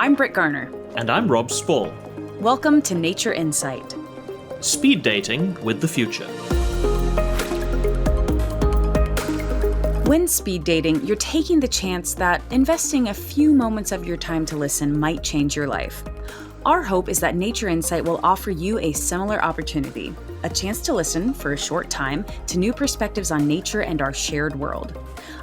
I'm Britt Garner. And I'm Rob Spall. Welcome to Nature Insight. Speed dating with the future. When speed dating, you're taking the chance that investing a few moments of your time to listen might change your life. Our hope is that Nature Insight will offer you a similar opportunity, a chance to listen for a short time to new perspectives on nature and our shared world.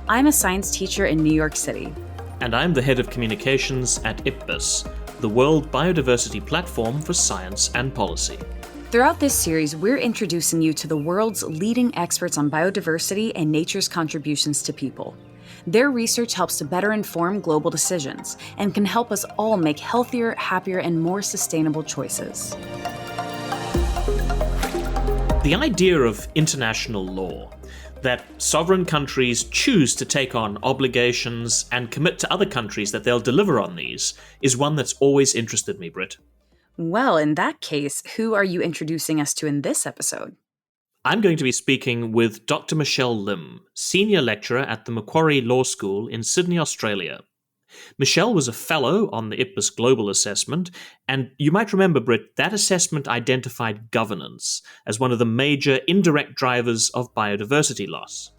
I'm a science teacher in New York City. And I'm the head of communications at IPBES, the World Biodiversity Platform for Science and Policy. Throughout this series, we're introducing you to the world's leading experts on biodiversity and nature's contributions to people. Their research helps to better inform global decisions and can help us all make healthier, happier, and more sustainable choices. The idea of international law, that sovereign countries choose to take on obligations and commit to other countries that they'll deliver on these, is one that's always interested me, Britt. Well, in that case, who are you introducing us to in this episode? I'm going to be speaking with Dr. Michelle Lim, Senior Lecturer at the Macquarie Law School in Sydney, Australia. Michelle was a fellow on the IPBES Global Assessment, and you might remember, Britt, that assessment identified governance as one of the major indirect drivers of biodiversity loss.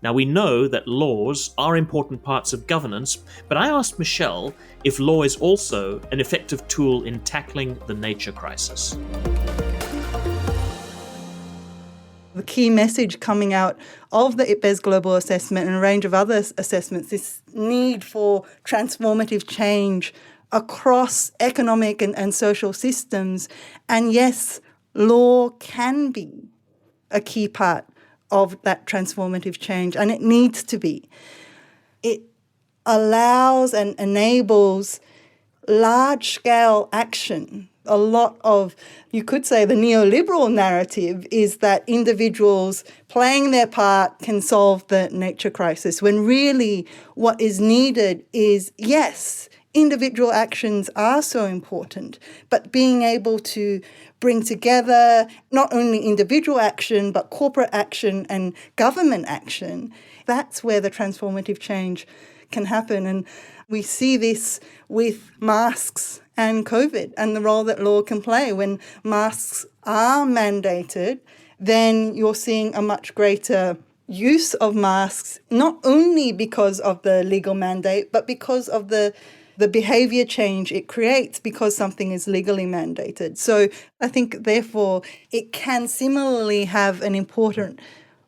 Now, we know that laws are important parts of governance, but I asked Michelle if law is also an effective tool in tackling the nature crisis. The key message coming out of the IPBES Global Assessment and a range of other assessments, this need for transformative change across economic and social systems. And yes, law can be a key part of that transformative change, and it needs to be. It allows and enables large-scale action. A lot of, you could say, the neoliberal narrative is that individuals playing their part can solve the nature crisis, when really what is needed is, yes, individual actions are so important, but being able to bring together not only individual action, but corporate action and government action, that's where the transformative change can happen. And we see this with masks and COVID and the role that law can play. When masks are mandated, then you're seeing a much greater use of masks, not only because of the legal mandate, but because of the behaviour change it creates because something is legally mandated. So I think, therefore, it can similarly have an important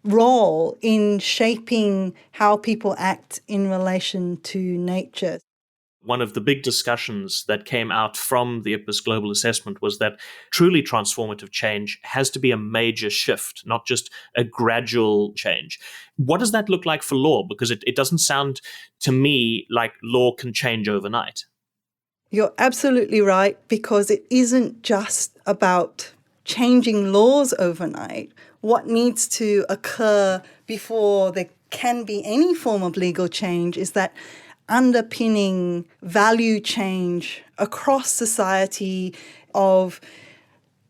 role in shaping how people act in relation to nature. One of the big discussions that came out from the IPBES Global Assessment was that truly transformative change has to be a major shift, not just a gradual change. What does that look like for law? Because it doesn't sound to me like law can change overnight. You're absolutely right, because it isn't just about changing laws overnight. What needs to occur before there can be any form of legal change is that underpinning value change across society of,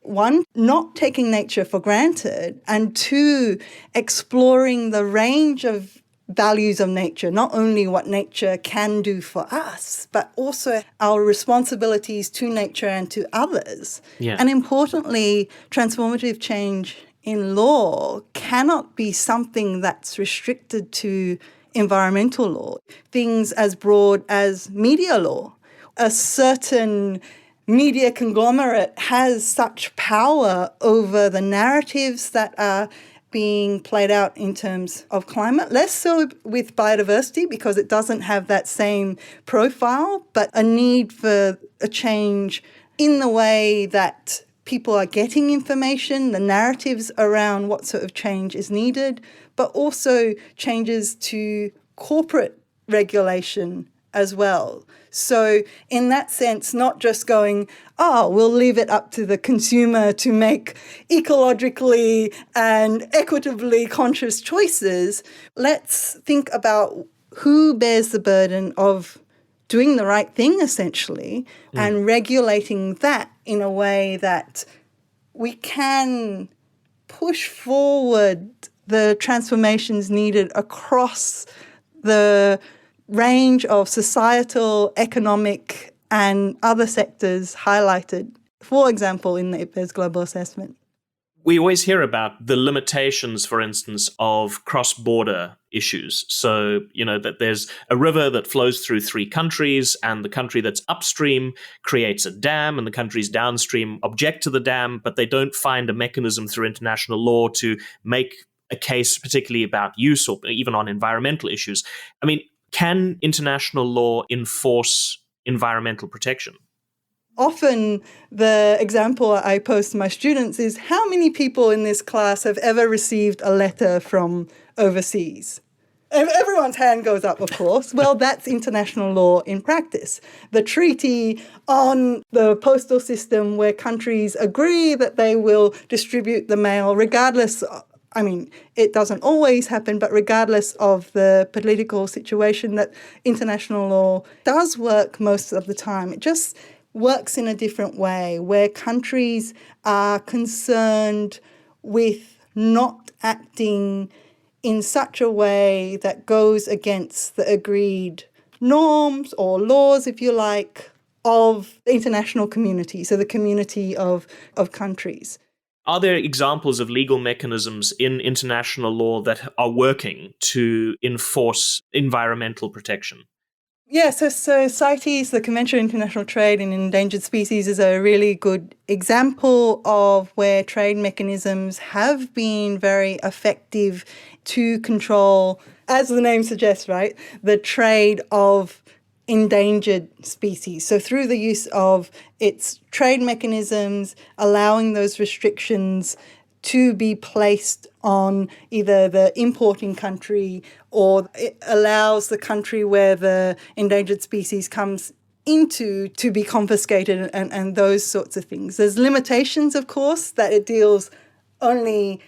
one, not taking nature for granted, and two, exploring the range of values of nature, not only what nature can do for us, but also our responsibilities to nature and to others. Yeah. And importantly, transformative change in law cannot be something that's restricted to environmental law. Things as broad as media law. A certain media conglomerate has such power over the narratives that are being played out in terms of climate, less so with biodiversity because it doesn't have that same profile, but a need for a change in the way that people are getting information, the narratives around what sort of change is needed, but also changes to corporate regulation as well. So in that sense, not just going, we'll leave it up to the consumer to make ecologically and equitably conscious choices. Let's think about who bears the burden of doing the right thing, essentially, and regulating that in a way that we can push forward the transformations needed across the range of societal, economic and other sectors highlighted, for example, in the IPBES Global Assessment. We always hear about the limitations, for instance, of cross-border issues. So, that there's a river that flows through 3 countries, and the country that's upstream creates a dam, and the countries downstream object to the dam, but they don't find a mechanism through international law to make a case, particularly about use or even on environmental issues. I mean, can international law enforce environmental protection? Often the example I pose to my students is, how many people in this class have ever received a letter from overseas? Everyone's hand goes up, of course. Well, that's international law in practice. The treaty on the postal system, where countries agree that they will distribute the mail regardless, it doesn't always happen, but regardless of the political situation, that international law does work most of the time. It just works in a different way, where countries are concerned with not acting in such a way that goes against the agreed norms or laws, if you like, of the international community, so the community of countries. Are there examples of legal mechanisms in international law that are working to enforce environmental protection? Yeah, so CITES, the Convention on International Trade in Endangered Species, is a really good example of where trade mechanisms have been very effective to control, as the name suggests, right, the trade of endangered species. So through the use of its trade mechanisms, allowing those restrictions to be placed on either the importing country, or it allows the country where the endangered species comes into to be confiscated, and those sorts of things. There's limitations, of course, that it deals only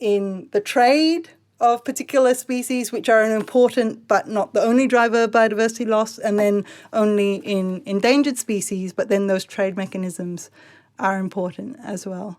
in the trade of particular species, which are an important but not the only driver of biodiversity loss, and then only in endangered species, but then those trade mechanisms are important as well.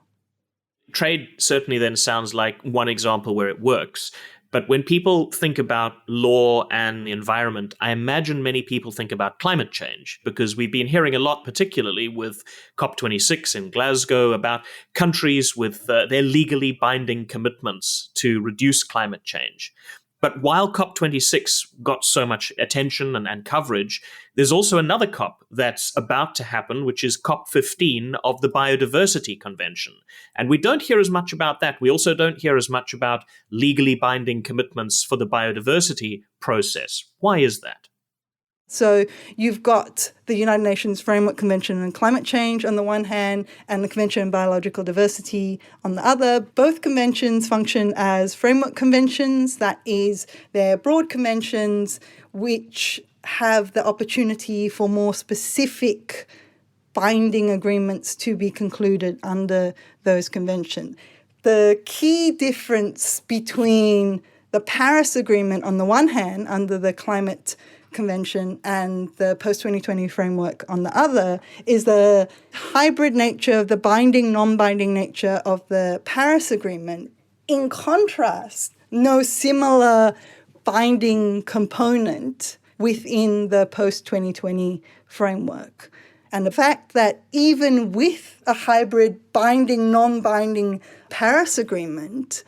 Trade certainly then sounds like one example where it works. But when people think about law and the environment, I imagine many people think about climate change, because we've been hearing a lot, particularly with COP26 in Glasgow, about countries with their legally binding commitments to reduce climate change. But while COP26 got so much attention and coverage, there's also another COP that's about to happen, which is COP15 of the Biodiversity Convention. And we don't hear as much about that. We also don't hear as much about legally binding commitments for the biodiversity process. Why is that? So you've got the United Nations Framework Convention on Climate Change on the one hand, and the Convention on Biological Diversity on the other. Both conventions function as framework conventions. That is, they're broad conventions which have the opportunity for more specific binding agreements to be concluded under those conventions. The key difference between the Paris Agreement on the one hand, under the Climate Convention, and the post-2020 framework on the other, is the hybrid nature of the binding, non-binding nature of the Paris Agreement. In contrast, no similar binding component within the post-2020 framework. And the fact that even with a hybrid binding, non-binding Paris Agreement,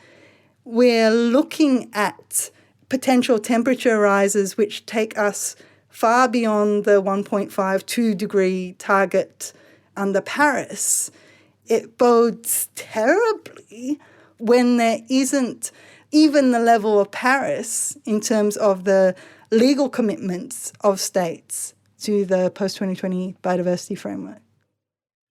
we're looking at potential temperature rises which take us far beyond the 1.52 degree target under Paris. It bodes terribly when there isn't even the level of Paris in terms of the legal commitments of states to the post-2020 biodiversity framework.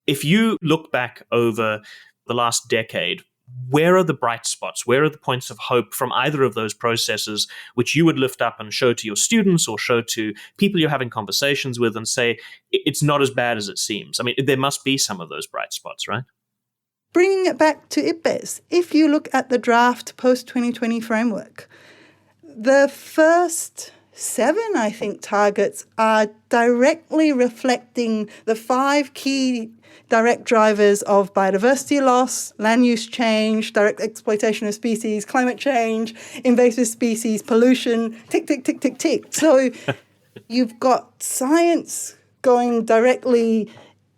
If you look back over the last decade, where are the bright spots? Where are the points of hope from either of those processes which you would lift up and show to your students or show to people you're having conversations with and say, it's not as bad as it seems? I mean, there must be some of those bright spots, right? Bringing it back to IPBES, if you look at the draft post-2020 framework, the first 7, I think, targets are directly reflecting the 5 key direct drivers of biodiversity loss, land use change, direct exploitation of species, climate change, invasive species, pollution, tick, tick, tick, tick, tick. So you've got science going directly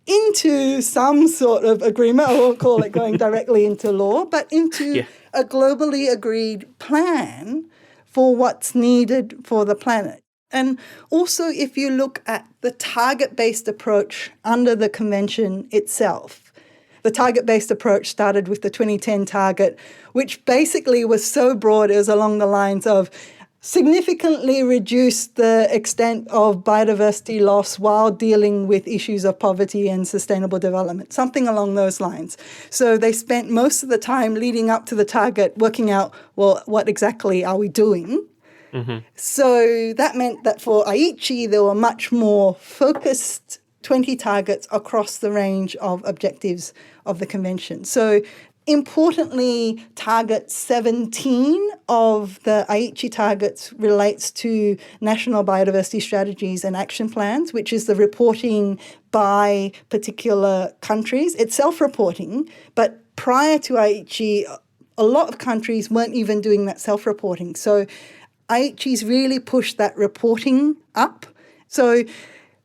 into some sort of agreement. I won't call it going directly into law, but into a globally agreed plan for what's needed for the planet. And also, if you look at the target-based approach under the convention itself, the target-based approach started with the 2010 target, which basically was so broad, it was along the lines of significantly reduce the extent of biodiversity loss while dealing with issues of poverty and sustainable development, something along those lines. So they spent most of the time leading up to the target working out, well, what exactly are we doing? Mm-hmm. So that meant that for Aichi, there were much more focused 20 targets across the range of objectives of the convention. So importantly, target 17 of the Aichi targets relates to national biodiversity strategies and action plans, which is the reporting by particular countries. It's self-reporting, but prior to Aichi, a lot of countries weren't even doing that self-reporting. So Aichi's really pushed that reporting up. So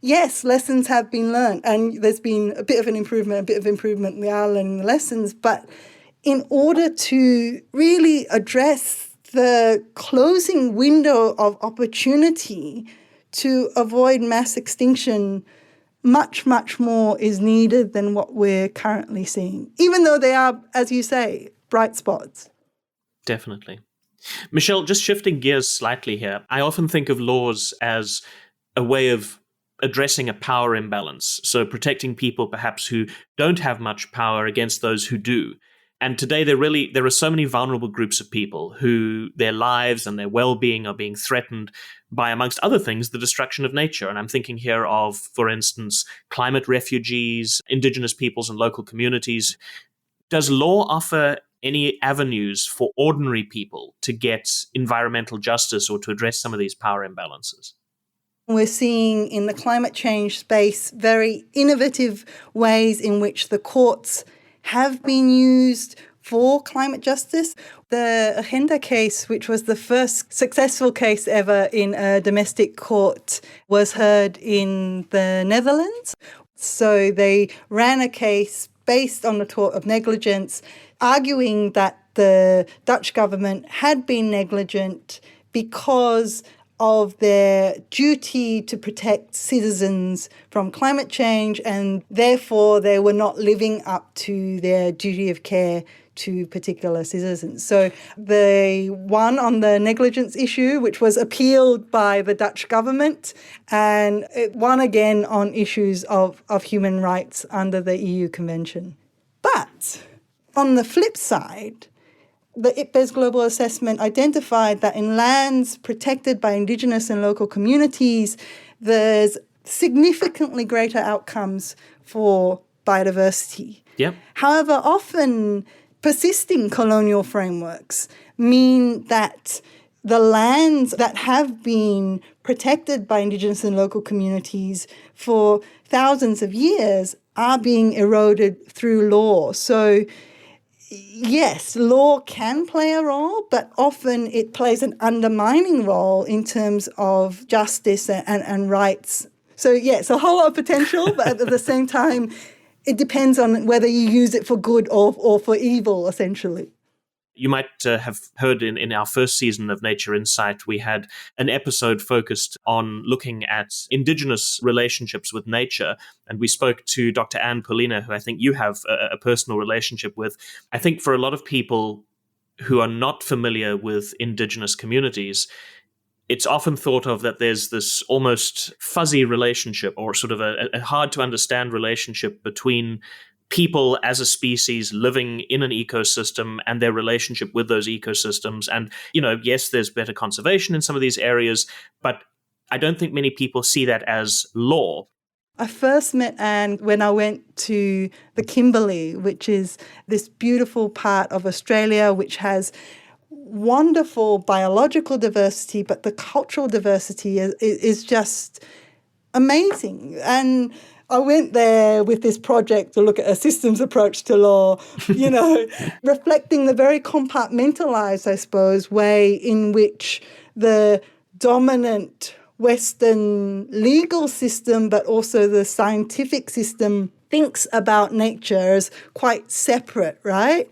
yes, lessons have been learned, and there's been a bit of improvement. We are learning the lessons, but in order to really address the closing window of opportunity to avoid mass extinction, much, much more is needed than what we're currently seeing, even though they are, as you say, bright spots. Definitely. Michelle, just shifting gears slightly here, I often think of laws as a way of addressing a power imbalance, so protecting people perhaps who don't have much power against those who do. And today there are so many vulnerable groups of people who their lives and their well-being are being threatened by, amongst other things, the destruction of nature. And I'm thinking here of, for instance, climate refugees, Indigenous peoples and local communities. Does law offer any avenues for ordinary people to get environmental justice or to address some of these power imbalances? We're seeing in the climate change space very innovative ways in which the courts have been used for climate justice. The Agenda case, which was the first successful case ever in a domestic court, was heard in the Netherlands. So they ran a case based on the tort of negligence, arguing that the Dutch government had been negligent because of their duty to protect citizens from climate change, and therefore they were not living up to their duty of care to particular citizens. So they won on the negligence issue, which was appealed by the Dutch government, and it won again on issues of human rights under the EU Convention. But on the flip side, the IPBES Global Assessment identified that in lands protected by Indigenous and local communities, there's significantly greater outcomes for biodiversity. Yep. However, often persisting colonial frameworks mean that the lands that have been protected by Indigenous and local communities for thousands of years are being eroded through law. So yes, law can play a role, but often it plays an undermining role in terms of justice and rights. So, yes, a whole lot of potential, but at the same time, it depends on whether you use it for good or for evil, essentially. You might have heard in our first season of Nature Insight, we had an episode focused on looking at Indigenous relationships with nature. And we spoke to Dr. Anne Paulina, who I think you have a personal relationship with. I think for a lot of people who are not familiar with Indigenous communities, it's often thought of that there's this almost fuzzy relationship or sort of a hard to understand relationship between people as a species living in an ecosystem and their relationship with those ecosystems. And, yes, there's better conservation in some of these areas, but I don't think many people see that as law. I first met Anne when I went to the Kimberley, which is this beautiful part of Australia which has wonderful biological diversity, but the cultural diversity is just amazing. And I went there with this project to look at a systems approach to law, reflecting the very compartmentalized, I suppose, way in which the dominant Western legal system, but also the scientific system thinks about nature as quite separate, right?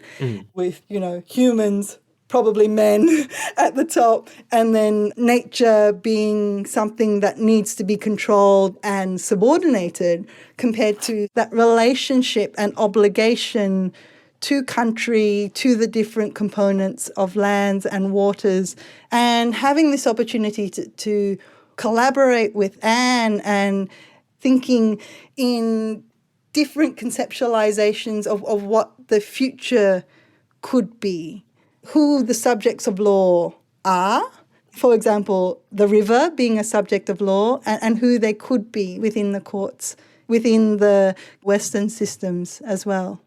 With, humans, probably men at the top, and then nature being something that needs to be controlled and subordinated compared to that relationship and obligation to country, to the different components of lands and waters, and having this opportunity to collaborate with Anne and thinking in different conceptualizations of what the future could be, who the subjects of law are, for example, the river being a subject of law, and who they could be within the courts, within the Western systems as well.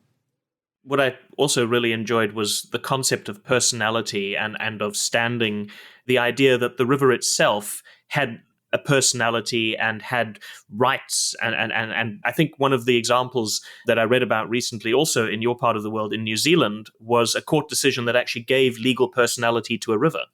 What I also really enjoyed was the concept of personality and of standing, the idea that the river itself had a personality and had rights. And I think one of the examples that I read about recently, also in your part of the world, in New Zealand, was a court decision that actually gave legal personality to a river.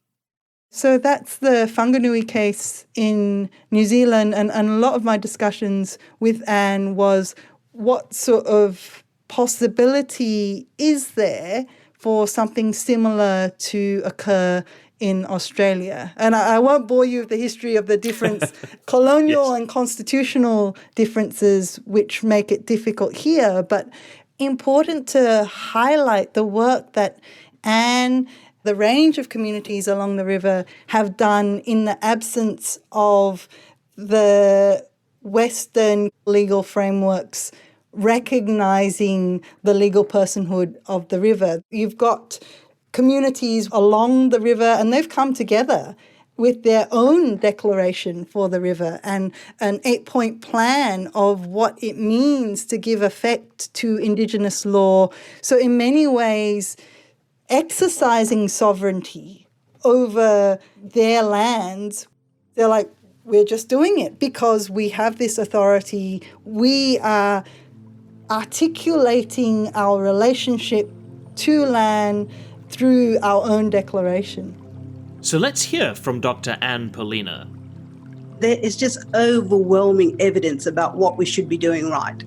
So that's the Whanganui case in New Zealand. And a lot of my discussions with Anne was what sort of possibility is there for something similar to occur in Australia. And I won't bore you with the history of the different colonial and constitutional differences which make it difficult here, but important to highlight the work that Anne, the range of communities along the river have done in the absence of the Western legal frameworks recognising the legal personhood of the river. You've got communities along the river, and they've come together with their own declaration for the river and an 8-point plan of what it means to give effect to Indigenous law. So in many ways, exercising sovereignty over their lands, they're like, we're just doing it because we have this authority. We are articulating our relationship to land through our own declaration. So let's hear from Dr. Anne Polina. There is just overwhelming evidence about what we should be doing right.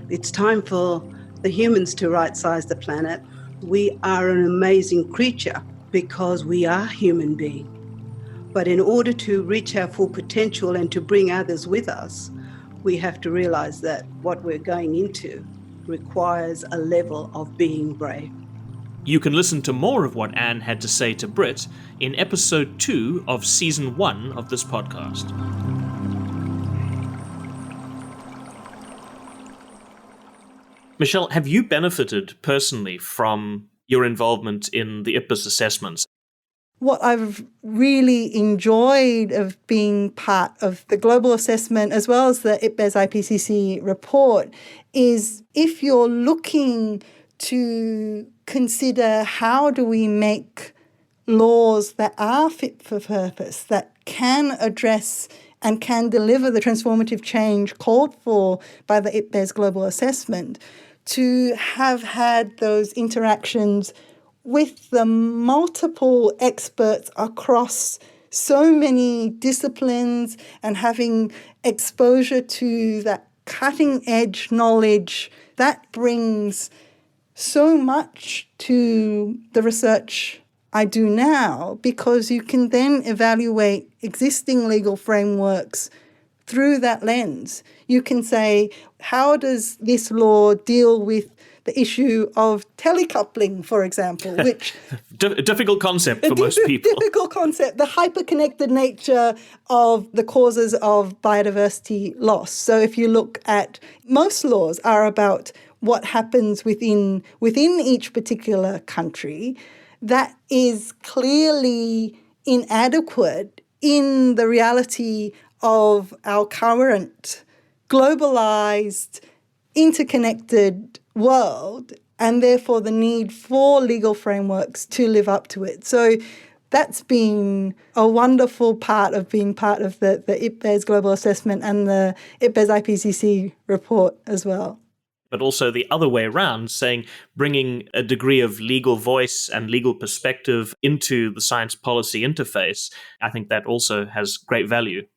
It's time for the humans to right-size the planet. We are an amazing creature because we are human beings. But in order to reach our full potential and to bring others with us, we have to realize that what we're going into requires a level of being brave. You can listen to more of what Anne had to say to Brit in episode 2 of season 1 of this podcast. Michelle, have you benefited personally from your involvement in the IPBES assessments? What I've really enjoyed of being part of the global assessment as well as the IPBES IPCC report is if you're looking to consider how do we make laws that are fit for purpose, that can address and can deliver the transformative change called for by the IPBES Global Assessment, to have had those interactions with the multiple experts across so many disciplines and having exposure to that cutting-edge knowledge, that brings so much to the research I do now, because you can then evaluate existing legal frameworks through that lens. You can say, how does this law deal with the issue of telecoupling, for example, which... A difficult concept for most people. Difficult concept, the hyper-connected nature of the causes of biodiversity loss. So if you look at most laws are about what happens within each particular country, that is clearly inadequate in the reality of our current globalized, interconnected world, and therefore the need for legal frameworks to live up to it. So that's been a wonderful part of being part of the IPBES Global Assessment and the IPBES IPCC report as well. But also the other way around, saying bringing a degree of legal voice and legal perspective into the science policy interface, I think that also has great value.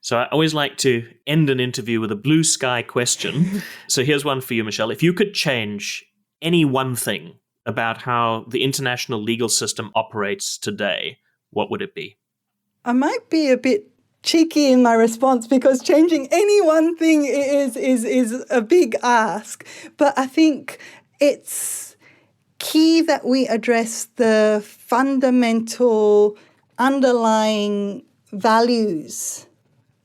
So I always like to end an interview with a blue sky question. So here's one for you, Michelle. If you could change any one thing about how the international legal system operates today, what would it be? I might be a bit cheeky in my response because changing any one thing is a big ask. But I think it's key that we address the fundamental underlying values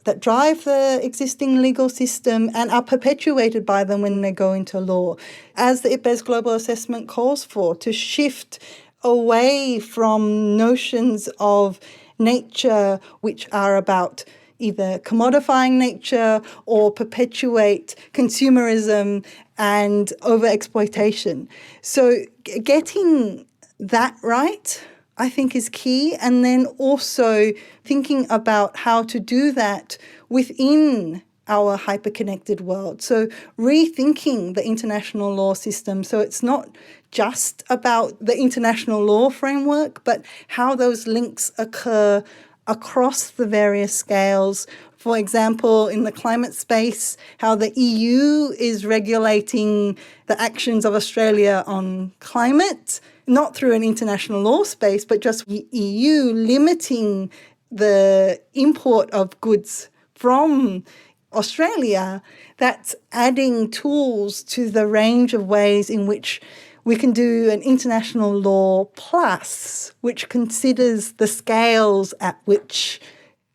that drive the existing legal system and are perpetuated by them when they go into law, as the IPBES Global Assessment calls for, to shift away from notions of nature which are about either commodifying nature or perpetuate consumerism and overexploitation. So getting that right, I think, is key. And then also thinking about how to do that within our hyperconnected world. So rethinking the international law system. So it's not just about the international law framework, but how those links occur across the various scales. For example, in the climate space, how the EU is regulating the actions of Australia on climate, not through an international law space, but just the EU limiting the import of goods from Australia. That's adding tools to the range of ways in which we can do an international law plus, which considers the scales at which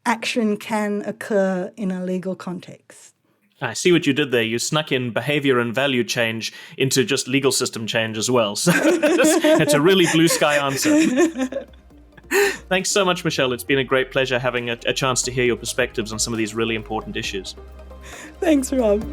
action can occur in a legal context. I see what you did there. You snuck in behavior and value change into just legal system change as well. So it's a really blue sky answer. Thanks so much, Michelle. It's been a great pleasure having a chance to hear your perspectives on some of these really important issues. Thanks, Rob.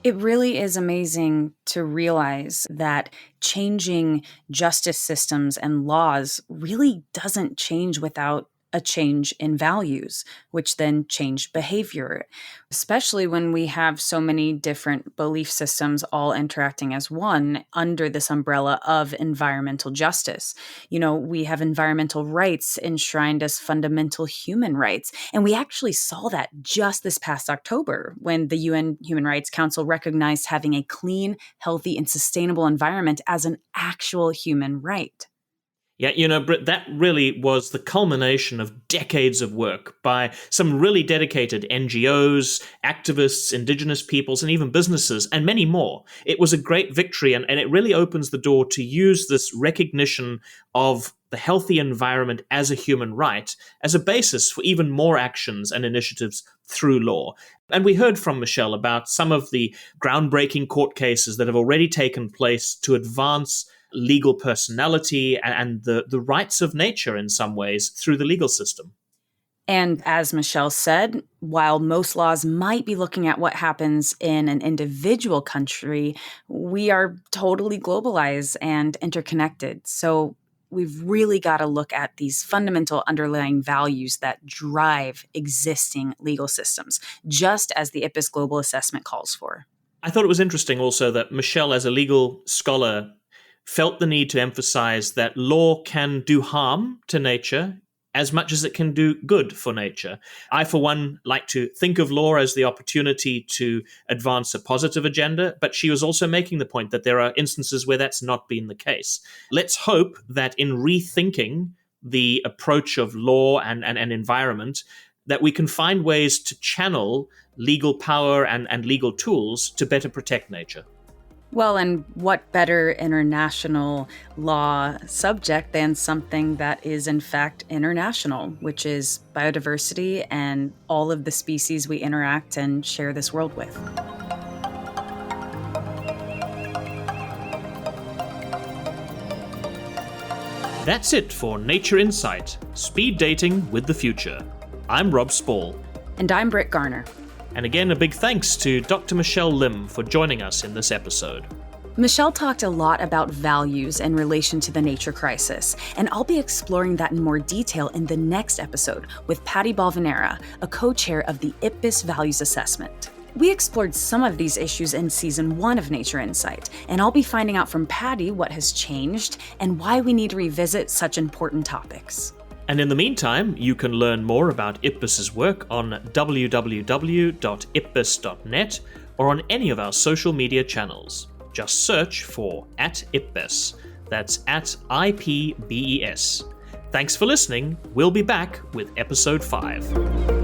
It really is amazing to realize that changing justice systems and laws really doesn't change without a change in values, which then change behavior, especially when we have so many different belief systems all interacting as one under this umbrella of environmental justice. You know, we have environmental rights enshrined as fundamental human rights. And we actually saw that just this past October when the UN Human Rights Council recognized having a clean, healthy, and sustainable environment as an actual human right. Yeah, you know, Britt, that really was the culmination of decades of work by some really dedicated NGOs, activists, Indigenous peoples, and even businesses, and many more. It was a great victory, and it really opens the door to use this recognition of the healthy environment as a human right as a basis for even more actions and initiatives through law. And we heard from Michelle about some of the groundbreaking court cases that have already taken place to advance legal personality and the rights of nature in some ways through the legal system. And as Michelle said, while most laws might be looking at what happens in an individual country, we are totally globalized and interconnected. So we've really got to look at these fundamental underlying values that drive existing legal systems, just as the IPBES Global Assessment calls for. I thought it was interesting also that Michelle, as a legal scholar, felt the need to emphasize that law can do harm to nature as much as it can do good for nature. I, for one, like to think of law as the opportunity to advance a positive agenda, but she was also making the point that there are instances where that's not been the case. Let's hope that in rethinking the approach of law and environment, that we can find ways to channel legal power and legal tools to better protect nature. Well, and what better international law subject than something that is in fact international, which is biodiversity and all of the species we interact and share this world with. That's it for Nature Insight, Speed Dating with the Future. I'm Rob Spall. And I'm Britt Garner. And again, a big thanks to Dr. Michelle Lim for joining us in this episode. Michelle talked a lot about values in relation to the nature crisis, and I'll be exploring that in more detail in the next episode with Patty Balvanera, a co-chair of the IPBES Values Assessment. We explored some of these issues in Season 1 of Nature Insight, and I'll be finding out from Patty what has changed and why we need to revisit such important topics. And in the meantime, you can learn more about IPBES's work on www.ipbes.net or on any of our social media channels. Just search for @IPBES. That's @IPBES. Thanks for listening. We'll be back with episode 5.